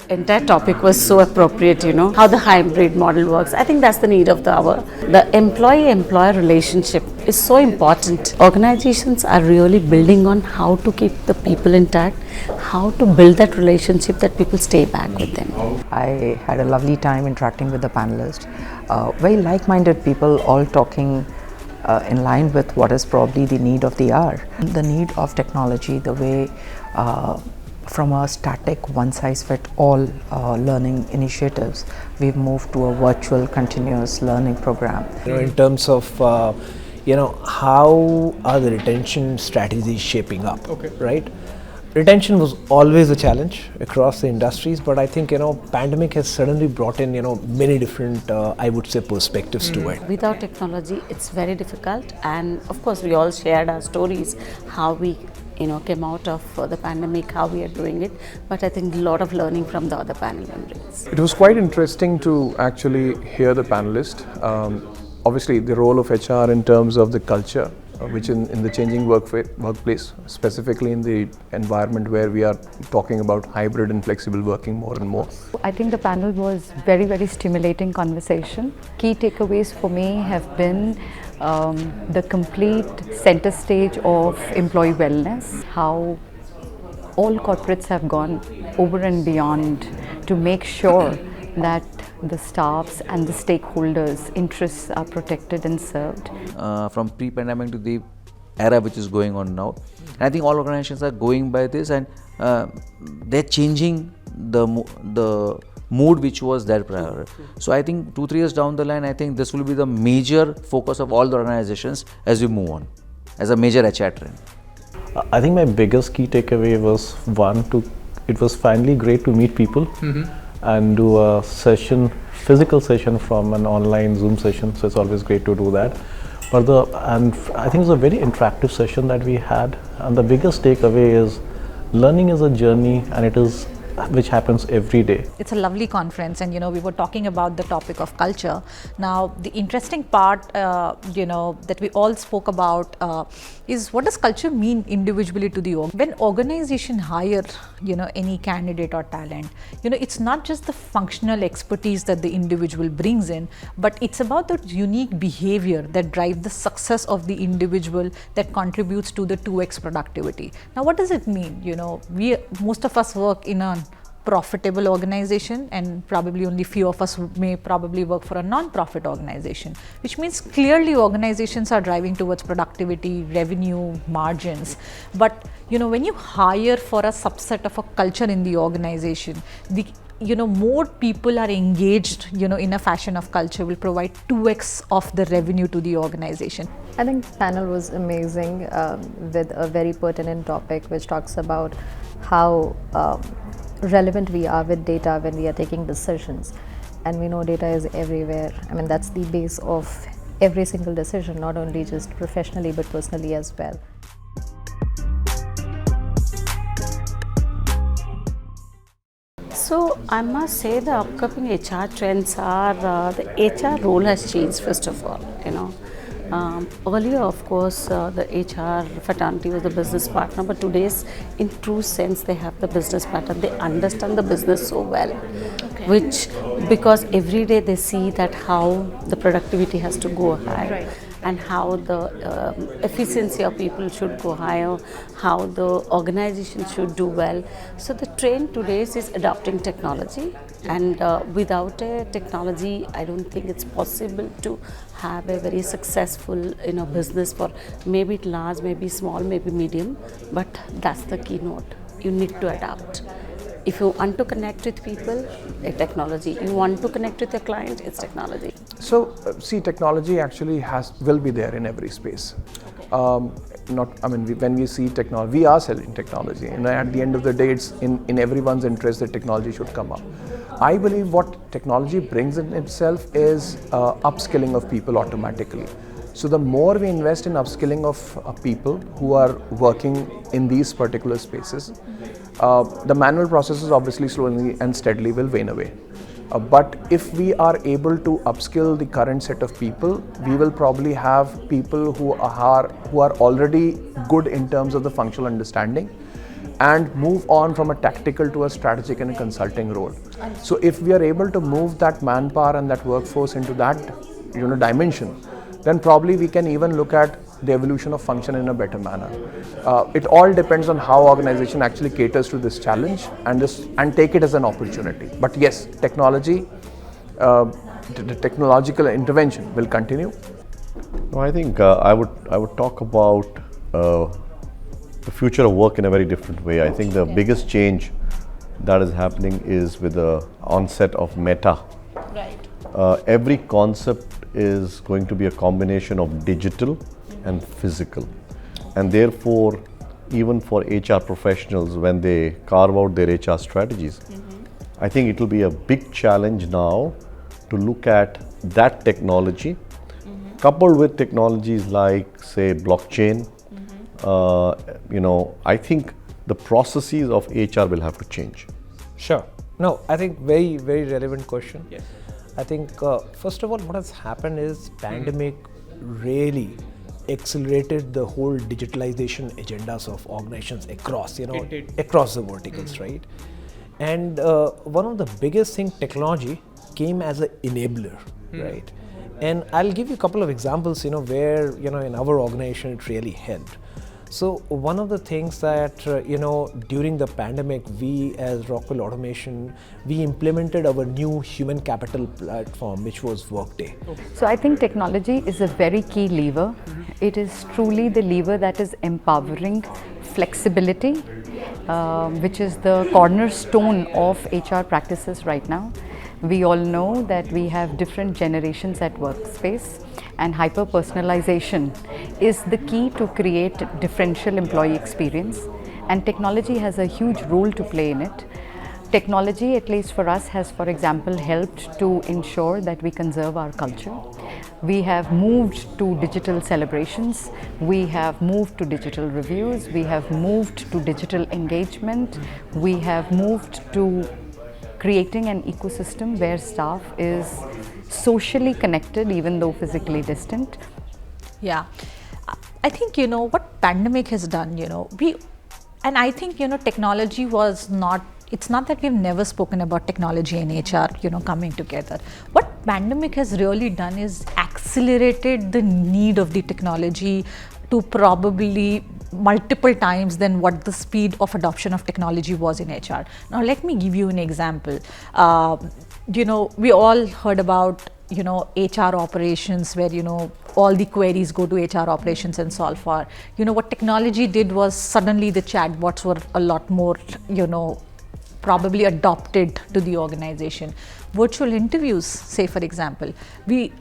entire topic was so appropriate, how the hybrid model works. I think that's the need of the hour. The employee-employer relationship is so important. Organizations are really building on how to keep the people intact, how to build that relationship that people stay back with them. I had a lovely time interacting with the panelists. Very like-minded people, all talking in line with what is probably the need of the hour. The need of technology, the way from a static one-size-fits-all learning initiatives, we've moved to a virtual continuous learning program. In terms of how are the retention strategies shaping up, right? Retention was always a challenge across the industries, but I think pandemic has suddenly brought in many different I would say perspectives to it. Without technology, it's very difficult, and of course we all shared our stories, how we came out of the pandemic, how we are doing it, but I think a lot of learning from the other panel members. It was quite interesting to actually hear the panelists. Obviously the role of HR in terms of the culture, which in the changing workplace, specifically in the environment where we are talking about hybrid and flexible working more and more. I think the panel was very, very stimulating conversation. Key takeaways for me have been the complete center stage of employee wellness, how all corporates have gone over and beyond to make sure that the staffs and the stakeholders' interests are protected and served. From pre-pandemic to the era which is going on now. And I think all organizations are going by this, and they're changing the mood which was there prior. So I think 2-3 years down the line, I think this will be the major focus of all the organizations as we move on, as a major HR trend. I think my biggest key takeaway was it was finally great to meet people and do a physical session from an online Zoom session. So it's always great to do that. And I think it was a very interactive session that we had. And the biggest takeaway is learning is a journey, and which happens every day. It's a lovely conference, and we were talking about the topic of culture. Now the interesting part that we all spoke about is, what does culture mean individually to the org? When organization hire any candidate or talent, it's not just the functional expertise that the individual brings in, but it's about the unique behavior that drives the success of the individual, that contributes to the 2x productivity. Now what does it mean? Most of us work in a profitable organization, and probably only few of us may probably work for a non-profit organization, which means clearly organizations are driving towards productivity, revenue, margins. But when you hire for a subset of a culture in the organization, more people are engaged in a fashion of culture will provide 2x of the revenue to the organization. I think the panel was amazing with a very pertinent topic which talks about how relevant we are with data when we are taking decisions. And we know data is everywhere. I mean, that's the base of every single decision, not only just professionally but personally as well. So I must say the upcoming HR trends are the HR role has changed, first of all. Earlier, of course, the HR fraternity was the business partner, but today's, in true sense, they have the business partner. They understand the business so well, which, because every day they see that how the productivity has to go high, and how the efficiency of people should go higher, how the organization should do well. So the trend today is adopting technology, and without a technology, I don't think it's possible to have a very successful business, for maybe large, maybe small, maybe medium, but that's the keynote. You need to adapt. If you want to connect with people, it's technology. You want to connect with your client, it's technology. So, see, technology actually will be there in every space. When we see technology, we are selling technology, and at the end of the day, it's in everyone's interest that technology should come up. I believe what technology brings in itself is upskilling of people automatically. So the more we invest in upskilling of people who are working in these particular spaces, the manual processes obviously slowly and steadily will wane away. But if we are able to upskill the current set of people, we will probably have people who are already good in terms of the functional understanding, and move on from a tactical to a strategic and a consulting role. So if we are able to move that manpower and that workforce into that dimension, then probably we can even look at the evolution of function in a better manner. It all depends on how organization actually caters to this challenge and take it as an opportunity. But yes, technology, the technological intervention will continue. No, I think I would talk about the future of work in a very different way. I think the biggest change that is happening is with the onset of meta. Right. Every concept is going to be a combination of digital and physical, and therefore even for HR professionals when they carve out their HR strategies, I think it will be a big challenge now to look at that technology coupled with technologies like say blockchain. I think the processes of HR will have to change. Sure. No, I think very, very relevant question. Yes. I think first of all, what has happened is pandemic really accelerated the whole digitalization agendas of organizations across, across the verticals, right? And one of the biggest thing, technology came as an enabler, right? And I'll give you a couple of examples, where, in our organization it really helped. So one of the things that, during the pandemic, we as Rockwell Automation, we implemented our new human capital platform, which was Workday. So I think technology is a very key lever. It is truly the lever that is empowering flexibility, which is the cornerstone of HR practices right now. We all know that we have different generations at workspace, and hyper-personalization is the key to create differential employee experience, and technology has a huge role to play in it. Technology, at least for us, has, for example, helped to ensure that we conserve our culture. We have moved to digital celebrations, we have moved to digital reviews, we have moved to digital engagement, we have moved to creating an ecosystem where staff is socially connected even though physically distant. Yeah, I think what pandemic has done, and I think technology was not, it's not that we've never spoken about technology and HR coming together. What pandemic has really done is accelerated the need of the technology to probably multiple times than what the speed of adoption of technology was in HR. Now let me give you an example. We all heard about HR operations, where all the queries go to HR operations and solve for. What technology did was suddenly the chatbots were a lot more probably adopted to the organization. Virtual interviews, say for example, we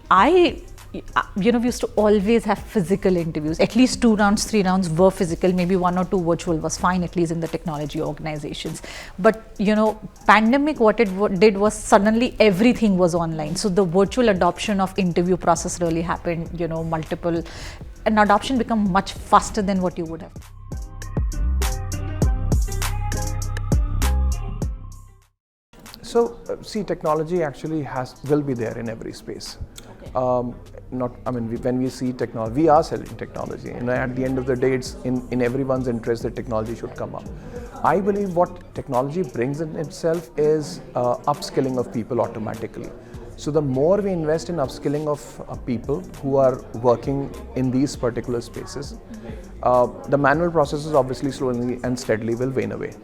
used to always have physical interviews. At least 2 rounds, 3 rounds were physical, maybe 1 or 2 virtual was fine, at least in the technology organizations. But pandemic, what it did was suddenly everything was online. So the virtual adoption of interview process really happened, multiple, and adoption become much faster than what you would have. So see, technology actually will be there in every space. When we see technology, we are selling technology. At the end of the day, it's in everyone's interest that technology should come up. I believe what technology brings in itself is upskilling of people automatically. So the more we invest in upskilling of people who are working in these particular spaces, the manual processes obviously slowly and steadily will wane away.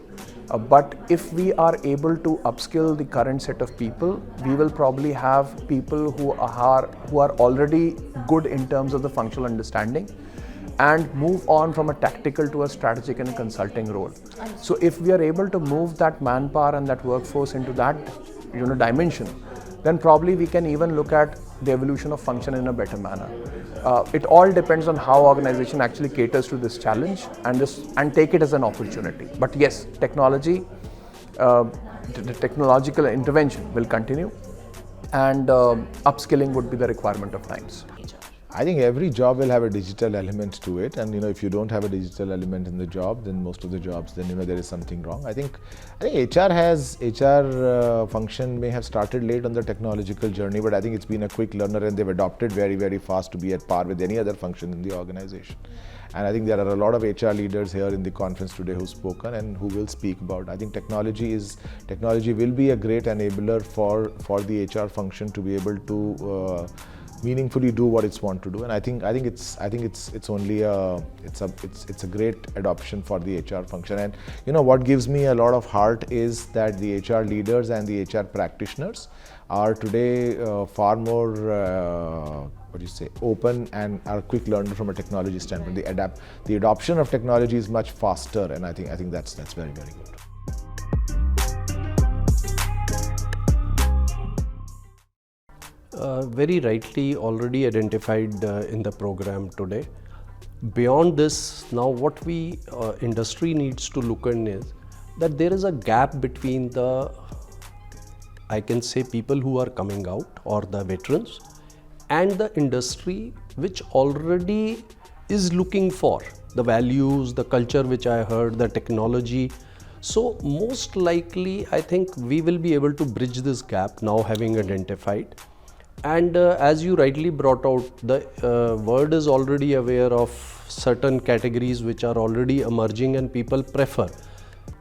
But if we are able to upskill the current set of people, we will probably have people who are already good in terms of the functional understanding, and move on from a tactical to a strategic and a consulting role. So if we are able to move that manpower and that workforce into that dimension, then probably we can even look at the evolution of function in a better manner. It all depends on how organization actually caters to this challenge and take it as an opportunity. But yes, technology, the technological intervention will continue, and upskilling would be the requirement of times. I think every job will have a digital element to it, and if you don't have a digital element in the job, then most of the jobs, then there is something wrong. I think HR function may have started late on the technological journey, but I think it's been a quick learner, and they've adopted very, very fast to be at par with any other function in the organization. And I think there are a lot of HR leaders here in the conference today who've spoken and who will speak about. I think technology will be a great enabler for the HR function to be able to meaningfully do what it's want to do, and I think it's a great adoption for the HR function. And what gives me a lot of heart is that the HR leaders and the HR practitioners are today far more open and are quick learner from a technology standpoint. The adoption of technology is much faster, and I think that's very, very good. Very rightly already identified in the program today. Beyond this, now what we industry needs to look in is that there is a gap between the, I can say, people who are coming out or the veterans and the industry which already is looking for the values, the culture which I heard, the technology. So most likely I think we will be able to bridge this gap now having identified. And as you rightly brought out, the world is already aware of certain categories which are already emerging and people prefer.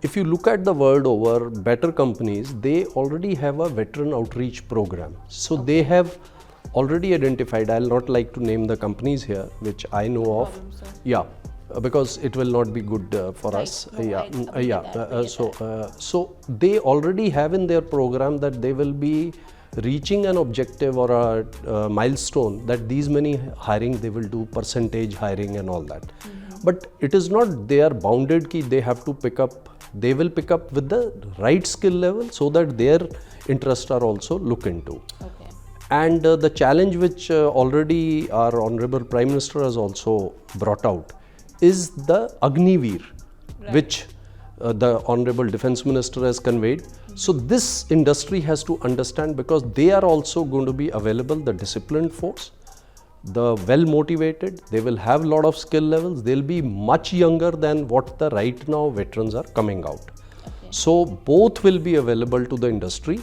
If you look at the world over, better companies, they already have a veteran outreach program. So they have already identified, I'll not like to name the companies here, which I know of. Yeah, because it will not be good for us. So they already have in their program that they will be reaching an objective or a milestone that these many hiring they will do, percentage hiring and all that. But it is not they are bounded ki they have to pick up, they will pick up with the right skill level so that their interests are also looked into. And the challenge which already our Honorable Prime Minister has also brought out is the Agniveer, which the Honorable Defence Minister has conveyed. So this industry has to understand, because they are also going to be available, the disciplined force, the well motivated, they will have a lot of skill levels, they'll be much younger than what the right now veterans are coming out. So both will be available to the industry,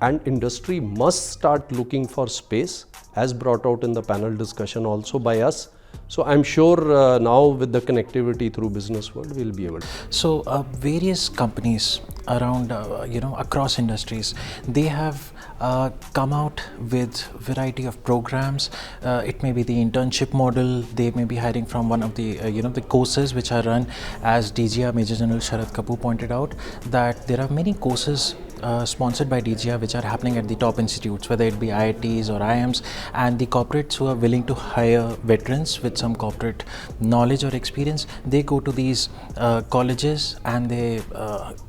and industry must start looking for space, as brought out in the panel discussion also by us. So I'm sure now with the connectivity through Businessworld, we'll be able to. So various companies around, across industries, they have come out with variety of programs. It may be the internship model. They may be hiring from one of the, the courses which are run, as DGR Major General Sharad Kapoor pointed out, that there are many courses sponsored by DGR which are happening at the top institutes, whether it be IITs or IIMs, and the corporates who are willing to hire veterans with some corporate knowledge or experience, they go to these colleges and they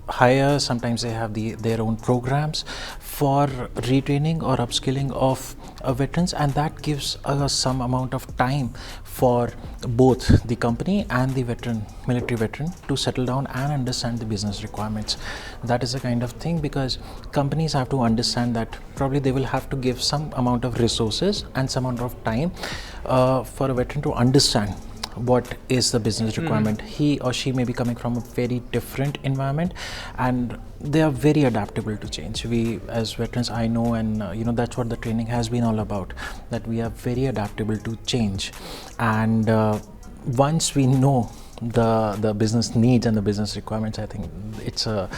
hire, sometimes they have their own programs for retraining or upskilling of veterans, and that gives some amount of time for both the company and the military veteran to settle down and understand the business requirements. That is the kind of thing, because companies have to understand that probably they will have to give some amount of resources and some amount of time for a veteran to understand what is the business requirement. He or she may be coming from a very different environment, and they are very adaptable to change. We as veterans, I know, and that's what the training has been all about, that we are very adaptable to change. And once we know the business needs and the business requirements, I think it's a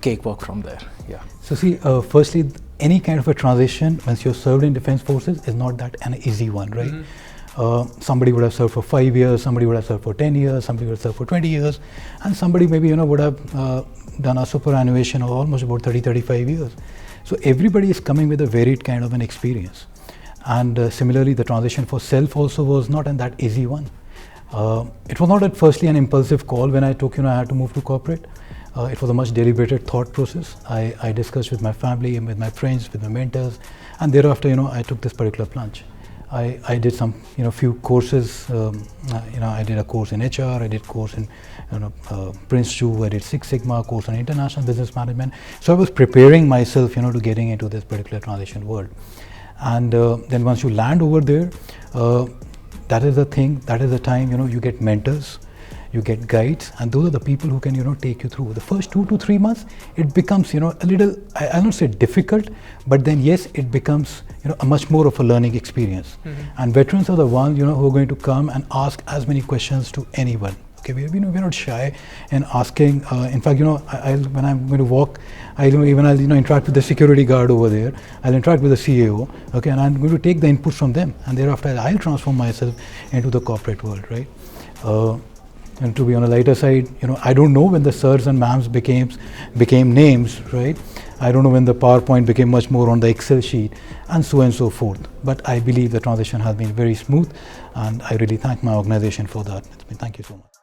cakewalk from there. Yeah. So see, firstly, any kind of a transition once you're served in defense forces is not that an easy one, right? Somebody would have served for 5 years, somebody would have served for 10 years, somebody would have served for 20 years, and somebody maybe would have done a superannuation of almost about 30-35 years. So everybody is coming with a varied kind of an experience. And similarly, the transition for self also was not that easy one. It was not at firstly an impulsive call when I took, I had to move to corporate. It was a much deliberated thought process. I discussed with my family and with my friends, with my mentors, and thereafter, I took this particular plunge. I did some, few courses. I did a course in HR. I did course in, Prince 2. I did Six Sigma course on international business management. So I was preparing myself, to getting into this particular transition world. And then once you land over there, that is the thing. That is the time, you get mentors. you get guides, and those are the people who can take you through. The first 2 to 3 months, it becomes a little, I'll not say difficult, but then yes, it becomes a much more of a learning experience. And veterans are the ones who are going to come and ask as many questions to anyone. Okay, we're not shy in asking. In fact, when I'm going to walk, I'll interact with the security guard over there. I'll interact with the CEO. Okay, and I'm going to take the input from them, and thereafter I'll transform myself into the corporate world, right? And to be on a lighter side, I don't know when the sirs and ma'ams became names, right? I don't know when the PowerPoint became much more on the Excel sheet, and so forth. But I believe the transition has been very smooth, and I really thank my organization for that. Thank you so much.